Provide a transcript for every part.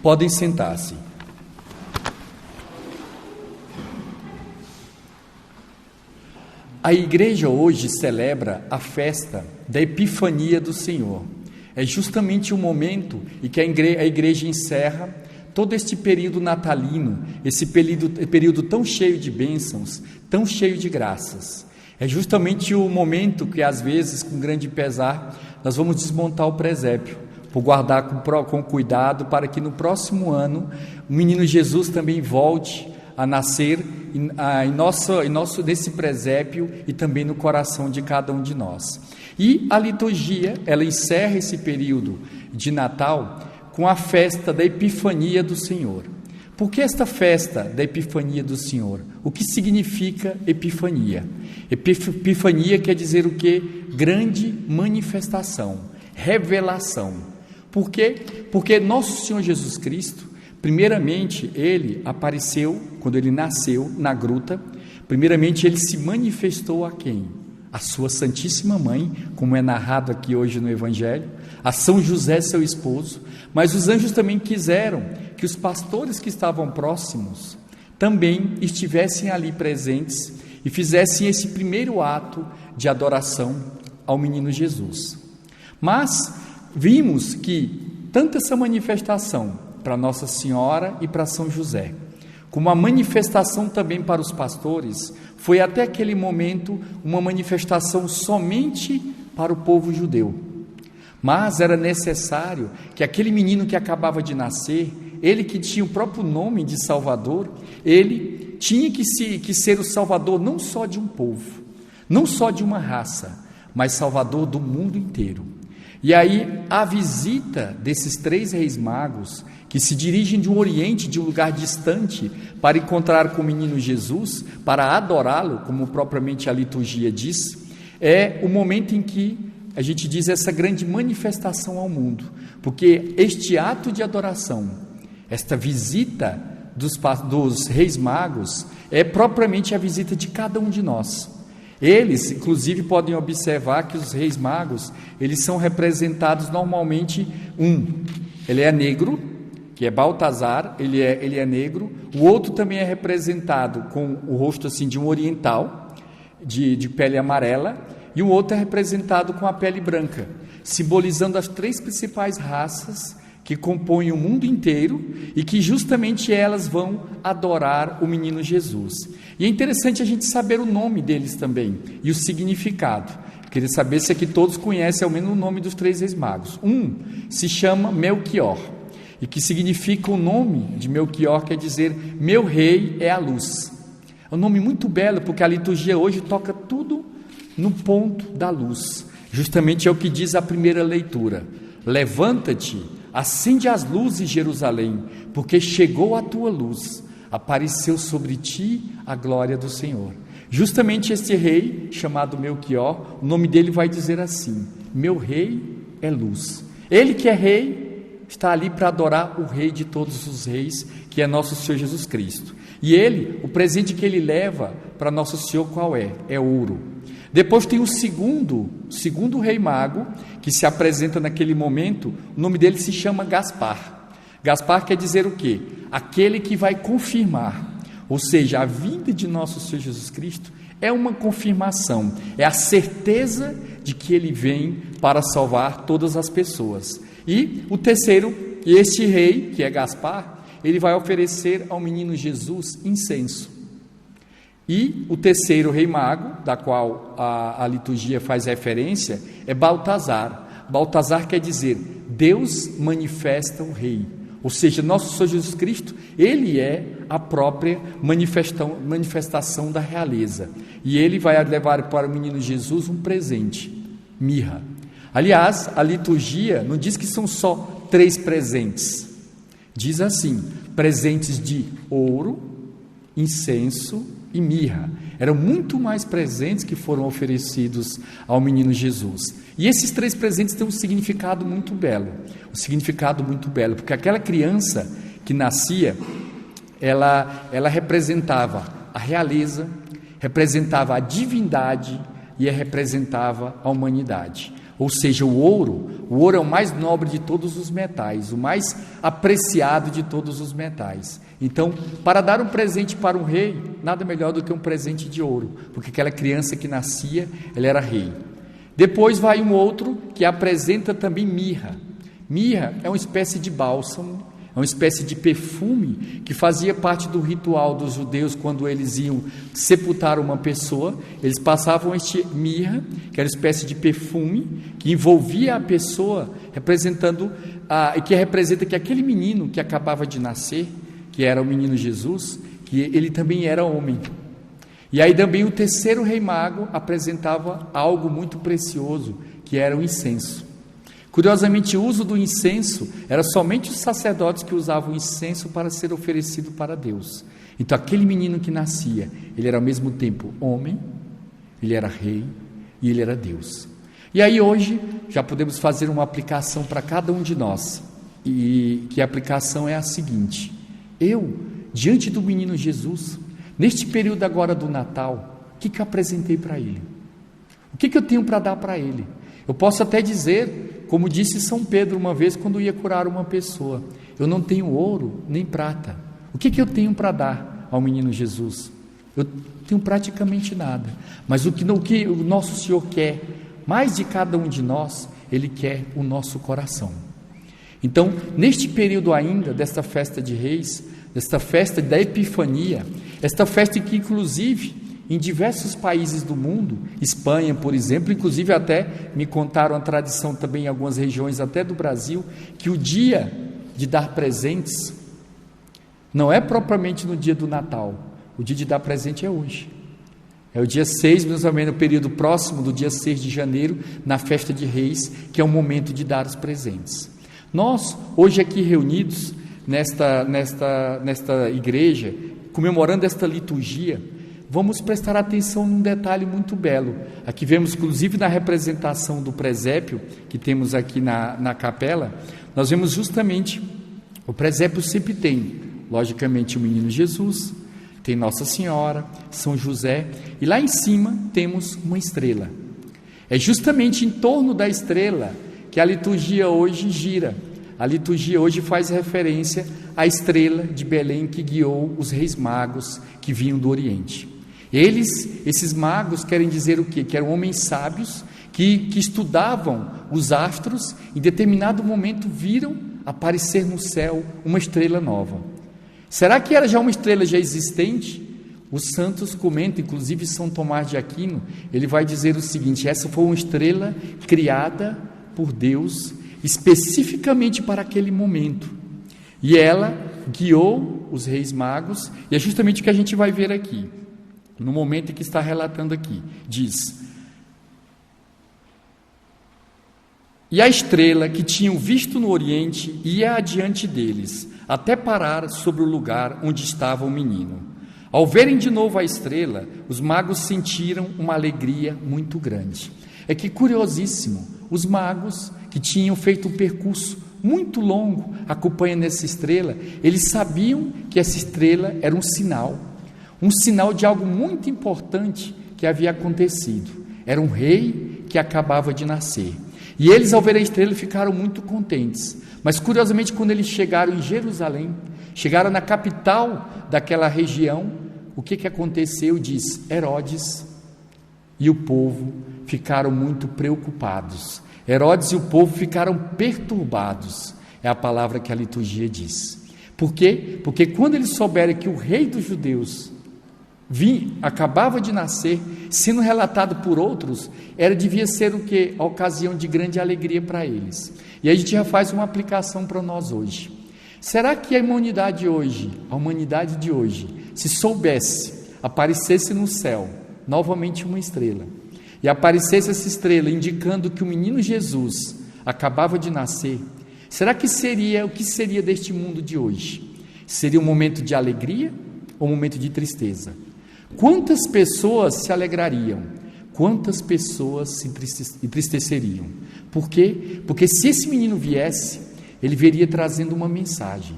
Podem sentar-se. A igreja hoje celebra a festa da Epifania do Senhor. É justamente o momento em que a igreja encerra todo este período natalino, esse período tão cheio de bênçãos, tão cheio de graças. É justamente o momento que, às vezes, com grande pesar, nós vamos desmontar o presépio, por guardar com cuidado, para que no próximo ano o menino Jesus também volte a nascer nesse presépio e também no coração de cada um de nós. E a liturgia, ela encerra esse período de Natal com a festa da Epifania do Senhor. Por que esta festa da Epifania do Senhor? O que significa Epifania? Epifania quer dizer o quê? Grande manifestação, revelação. Por quê? Porque nosso Senhor Jesus Cristo, primeiramente, ele apareceu, quando ele nasceu na gruta, primeiramente ele se manifestou a quem? A sua Santíssima Mãe, como é narrado aqui hoje no Evangelho, a São José, seu esposo, mas os anjos também quiseram que os pastores que estavam próximos também estivessem ali presentes e fizessem esse primeiro ato de adoração ao menino Jesus. Mas vimos que tanto essa manifestação para Nossa Senhora e para São José, como a manifestação também para os pastores, foi até aquele momento uma manifestação somente para o povo judeu. Mas era necessário que aquele menino que acabava de nascer, ele que tinha o próprio nome de Salvador, ele tinha que ser o Salvador não só de um povo, não só de uma raça, mas Salvador do mundo inteiro. E aí a visita desses 3 reis magos, que se dirigem de um Oriente, de um lugar distante, para encontrar com o menino Jesus, para adorá-lo, como propriamente a liturgia diz, é o momento em que a gente diz essa grande manifestação ao mundo, porque este ato de adoração, esta visita dos reis magos, é propriamente a visita de cada um de nós. Eles, inclusive, podem observar que os reis magos, eles são representados normalmente, ele é negro, que é Baltazar, ele é negro, o outro também é representado com o rosto assim de um oriental, de pele amarela, e o outro é representado com a pele branca, simbolizando as 3 principais raças que compõem o mundo inteiro e que justamente elas vão adorar o menino Jesus. E é interessante a gente saber o nome deles também e o significado. Queria saber se aqui todos conhecem ao menos o nome dos 3 reis magos. Se chama Melquior, e que significa, o nome de Melquior quer dizer meu rei é a luz. É um nome muito belo, porque a liturgia hoje toca tudo no ponto da luz. Justamente é o que diz a primeira leitura: levanta-te, acende as luzes, Jerusalém, porque chegou a tua luz, apareceu sobre ti a glória do Senhor. Justamente este rei, chamado Melquior, o nome dele vai dizer assim: meu rei é luz. Ele que é rei, está ali para adorar o rei de todos os reis, que é nosso Senhor Jesus Cristo. E ele, o presente que ele leva para nosso Senhor, qual é? É ouro. Depois tem o segundo rei mago, que se apresenta naquele momento, o nome dele se chama Gaspar. Gaspar quer dizer o quê? Aquele que vai confirmar, ou seja, a vinda de nosso Senhor Jesus Cristo é uma confirmação, é a certeza de que ele vem para salvar todas as pessoas. E o terceiro, este rei, que é Gaspar, ele vai oferecer ao menino Jesus incenso. E o terceiro rei mago, da qual a liturgia faz referência, é Baltazar. Baltazar quer dizer Deus manifesta o rei, ou seja, nosso Senhor Jesus Cristo, ele é a própria manifestação da realeza. E ele vai levar para o menino Jesus um presente, mirra. Aliás, a liturgia não diz que são só 3 presentes, diz assim: presentes de ouro, incenso e mirra. Eram muito mais presentes que foram oferecidos ao menino Jesus. E esses 3 presentes têm um significado muito belo, porque aquela criança que nascia, ela representava a realeza, representava a divindade, e representava a humanidade. Ou seja, o ouro é o mais nobre de todos os metais, o mais apreciado de todos os metais. Então, para dar um presente para um rei, nada melhor do que um presente de ouro, porque aquela criança que nascia, ele era rei. Depois vai um outro que apresenta também mirra. Mirra é uma espécie de bálsamo, é uma espécie de perfume que fazia parte do ritual dos judeus quando eles iam sepultar uma pessoa. Eles passavam este mirra, que era uma espécie de perfume que envolvia a pessoa, que representa que aquele menino que acabava de nascer, que era o menino Jesus, que ele também era homem. E aí também o terceiro rei mago apresentava algo muito precioso, que era o incenso. Curiosamente, o uso do incenso era somente os sacerdotes que usavam o incenso para ser oferecido para Deus. Então aquele menino que nascia, ele era ao mesmo tempo homem, ele era rei e ele era Deus. E aí hoje já podemos fazer uma aplicação para cada um de nós, e que a aplicação é a seguinte: eu, diante do menino Jesus, neste período agora do Natal, o que eu apresentei para ele? O que eu tenho para dar para ele? Eu posso até dizer, como disse São Pedro uma vez quando ia curar uma pessoa: eu não tenho ouro nem prata. O que eu tenho para dar ao menino Jesus? Eu tenho praticamente nada. Mas o que o nosso Senhor quer, mais de cada um de nós, Ele quer o nosso coração. Então, neste período ainda, desta festa de Reis, desta festa da Epifania, esta festa que inclusive em diversos países do mundo, Espanha, por exemplo, inclusive até me contaram a tradição também em algumas regiões até do Brasil, que o dia de dar presentes não é propriamente no dia do Natal, o dia de dar presente é hoje. É o dia 6, mais ou menos, no período próximo do dia 6 de janeiro, na festa de Reis, que é o momento de dar os presentes. Nós, hoje aqui reunidos nesta igreja, comemorando esta liturgia, vamos prestar atenção num detalhe muito belo. Aqui vemos, inclusive, na representação do presépio que temos aqui na capela, nós vemos justamente, o presépio sempre tem, logicamente, o menino Jesus, tem Nossa Senhora, São José, e lá em cima temos uma estrela. É justamente em torno da estrela que a liturgia hoje gira. A liturgia hoje faz referência à estrela de Belém que guiou os reis magos que vinham do Oriente. Esses magos querem dizer o quê? Que eram homens sábios que estudavam os astros, em determinado momento viram aparecer no céu uma estrela nova. Será que era já uma estrela já existente? Os santos comentam, inclusive São Tomás de Aquino, ele vai dizer o seguinte: essa foi uma estrela criada por Deus especificamente para aquele momento, e ela guiou os reis magos, e é justamente o que a gente vai ver aqui, no momento em que está relatando aqui. Diz: e a estrela que tinham visto no Oriente ia adiante deles, até parar sobre o lugar onde estava o menino. Ao verem de novo a estrela, os magos sentiram uma alegria muito grande. É que, curiosíssimo, os magos que tinham feito um percurso muito longo acompanhando essa estrela, eles sabiam que essa estrela era um sinal de algo muito importante que havia acontecido. Era um rei que acabava de nascer. E eles, ao ver a estrela, ficaram muito contentes. Mas, curiosamente, quando eles chegaram em Jerusalém, chegaram na capital daquela região, o que aconteceu? Diz: Herodes e o povo ficaram muito preocupados. Herodes e o povo ficaram perturbados. É a palavra que a liturgia diz. Por quê? Porque quando eles souberam que o rei dos judeus acabava de nascer, sendo relatado por outros, devia ser o quê? A ocasião de grande alegria para eles. E a gente já faz uma aplicação para nós hoje. Será que a humanidade de hoje, se soubesse, aparecesse no céu novamente uma estrela, e aparecesse essa estrela indicando que o menino Jesus acabava de nascer, será que o que seria deste mundo de hoje? Seria um momento de alegria ou um momento de tristeza? Quantas pessoas se alegrariam? Quantas pessoas se entristeceriam? Por quê? Porque se esse menino viesse, ele viria trazendo uma mensagem.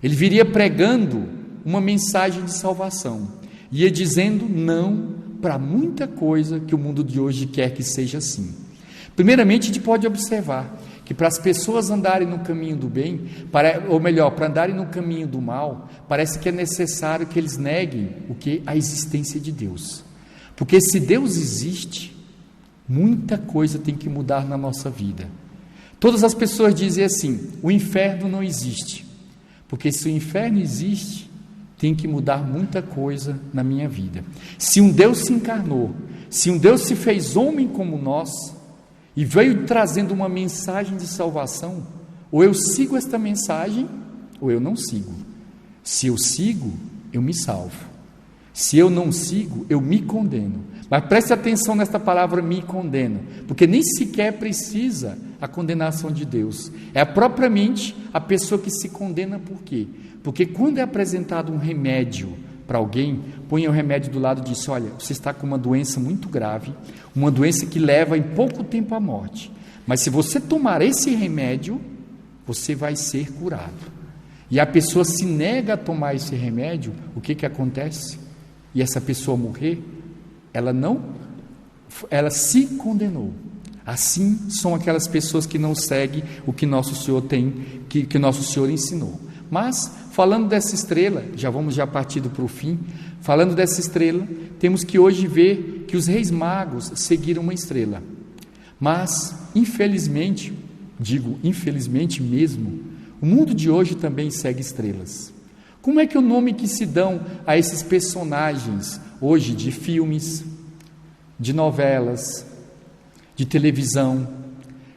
Ele viria pregando uma mensagem de salvação. Ia dizendo não para muita coisa que o mundo de hoje quer que seja assim. Primeiramente, a gente pode observar que para as pessoas andarem no caminho do bem, ou melhor, para andarem no caminho do mal, parece que é necessário que eles neguem o que? A existência de Deus. Porque se Deus existe, muita coisa tem que mudar na nossa vida. Todas as pessoas dizem assim: o inferno não existe. Porque se o inferno existe, tem que mudar muita coisa na minha vida. Se um Deus se encarnou, se um Deus se fez homem como nós, e veio trazendo uma mensagem de salvação, ou eu sigo esta mensagem, ou eu não sigo. Se eu sigo, eu me salvo. Se eu não sigo, eu me condeno. Mas preste atenção nesta palavra me condeno, porque nem sequer precisa a condenação de Deus. É propriamente a pessoa que se condena. Por quê? Porque quando é apresentado um remédio para alguém, põe o remédio do lado e diz: olha, você está com uma doença muito grave, uma doença que leva em pouco tempo à morte, mas se você tomar esse remédio, você vai ser curado. E a pessoa se nega a tomar esse remédio, o que acontece? E essa pessoa morrer, ela se condenou. Assim são aquelas pessoas que não seguem o que nosso Senhor que nosso Senhor ensinou. Mas, falando dessa estrela, já vamos partindo para o fim, falando dessa estrela, temos que hoje ver que os reis magos seguiram uma estrela. Mas, infelizmente, digo infelizmente mesmo, o mundo de hoje também segue estrelas. Como é que o nome que se dão a esses personagens hoje de filmes, de novelas, de televisão,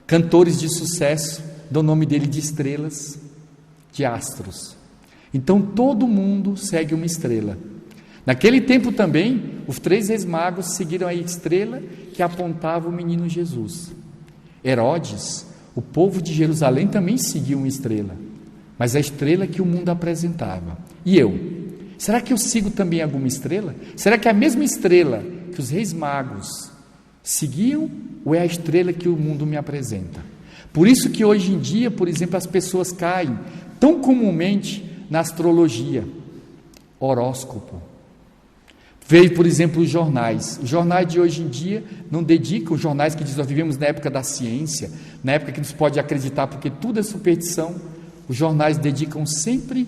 cantores de sucesso, dão o nome dele de estrelas, de astros. Então todo mundo segue uma estrela. Naquele tempo também, os 3 reis magos seguiram a estrela que apontava o menino Jesus. Herodes, o povo de Jerusalém também seguiu uma estrela, mas a estrela que o mundo apresentava. E eu? Será que eu sigo também alguma estrela? Será que é a mesma estrela que os reis magos seguiam, ou é a estrela que o mundo me apresenta? Por isso que hoje em dia, por exemplo, as pessoas caem tão comumente na astrologia, horóscopo. Veio, por exemplo, os jornais. Os jornais de hoje em dia não dedicam, os jornais que dizem: nós vivemos na época da ciência, na época que não se pode acreditar porque tudo é superstição. Os jornais dedicam sempre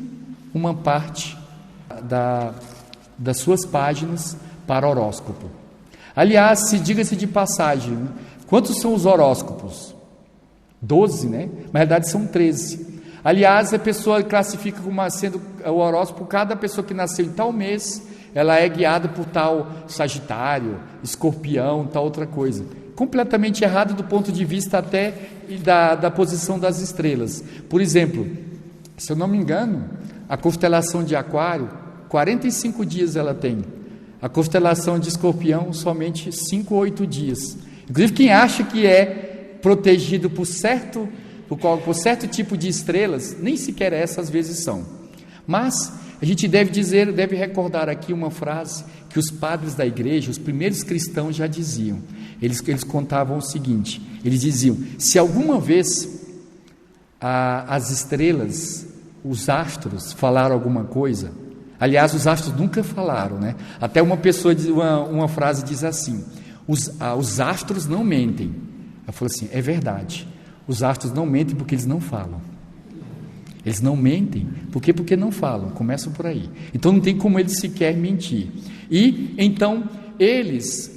uma parte das suas páginas para horóscopo. Aliás, diga-se de passagem, quantos são os horóscopos? 12, né? Na verdade são 13. Aliás, a pessoa classifica como sendo o horóscopo, cada pessoa que nasceu em tal mês, ela é guiada por tal Sagitário, Escorpião, tal outra coisa. Completamente errado do ponto de vista até da posição das estrelas. Por exemplo, se eu não me engano, a constelação de Aquário, 45 dias ela tem. A constelação de Escorpião, somente 5 ou 8 dias. Inclusive, quem acha que é protegido por certo tipo de estrelas, nem sequer essas às vezes são. Mas a gente deve recordar aqui uma frase que os padres da igreja, os primeiros cristãos já diziam. Eles contavam o seguinte: eles diziam: se alguma vez as estrelas, os astros falaram alguma coisa, aliás, os astros nunca falaram, né? Até uma pessoa, uma frase diz assim: os astros não mentem. Ela falou assim: é verdade, os astros não mentem porque eles não falam. Eles não mentem, porque não falam, começam por aí. Então não tem como eles sequer mentir. E então eles,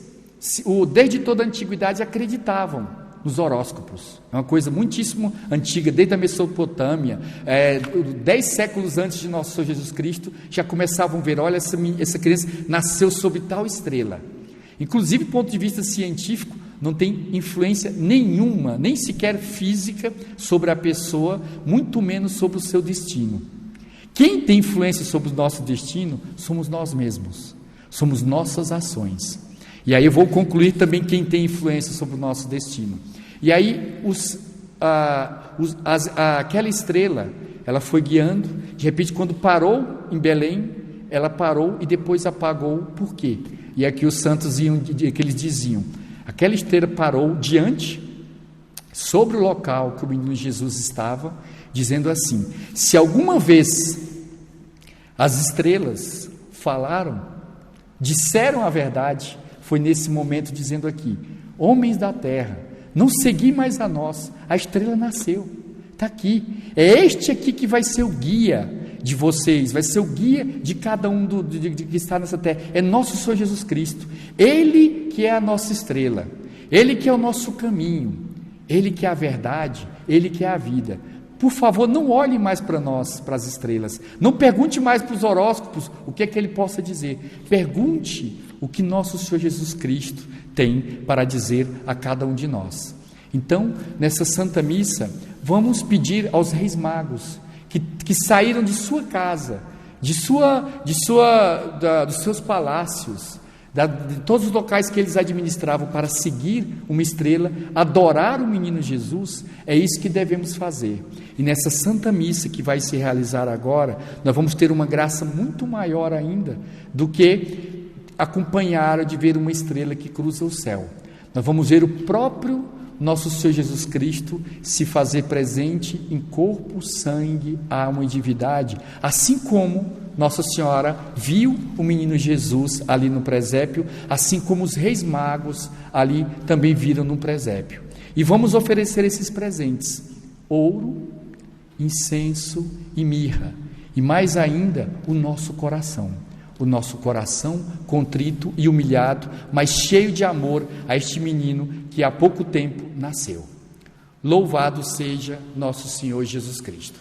desde toda a antiguidade, acreditavam nos horóscopos. É uma coisa muitíssimo antiga, desde a Mesopotâmia, 10 séculos antes de nosso Senhor Jesus Cristo, já começavam a ver: olha, essa criança nasceu sob tal estrela. Inclusive, do ponto de vista científico, não tem influência nenhuma, nem sequer física, sobre a pessoa, muito menos sobre o seu destino. Quem tem influência sobre o nosso destino somos nós mesmos, somos nossas ações. E aí eu vou concluir também quem tem influência sobre o nosso destino. E aí aquela estrela, ela foi guiando, de repente quando parou em Belém, ela parou e depois apagou. Por quê? E aqui os santos que eles diziam: aquela estrela parou sobre o local que o menino Jesus estava, dizendo assim: se alguma vez as estrelas falaram, disseram a verdade, foi nesse momento dizendo aqui: homens da terra, não segui mais a nós, a estrela nasceu, está aqui, é este aqui que vai ser o guia de vocês, vai ser o guia de cada um que está nessa terra, é nosso Senhor Jesus Cristo, Ele que é a nossa estrela, Ele que é o nosso caminho, Ele que é a verdade, Ele que é a vida. Por favor, não olhe mais para nós, para as estrelas, não pergunte mais para os horóscopos o que é que ele possa dizer, pergunte o que nosso Senhor Jesus Cristo tem para dizer a cada um de nós. Então, nessa Santa Missa, vamos pedir aos Reis Magos, que saíram de sua casa, dos seus palácios, de todos os locais que eles administravam, para seguir uma estrela, adorar o menino Jesus. É isso que devemos fazer. E nessa Santa Missa que vai se realizar agora, nós vamos ter uma graça muito maior ainda do que acompanhar de ver uma estrela que cruza o céu. Nós vamos ver o próprio nosso Senhor Jesus Cristo se fazer presente em corpo, sangue, alma e divindade, assim como Nossa Senhora viu o menino Jesus ali no presépio, assim como os Reis Magos ali também viram no presépio. E vamos oferecer esses presentes: ouro, incenso e mirra, e mais ainda o nosso coração contrito e humilhado, mas cheio de amor a este menino que há pouco tempo nasceu. Louvado seja nosso Senhor Jesus Cristo.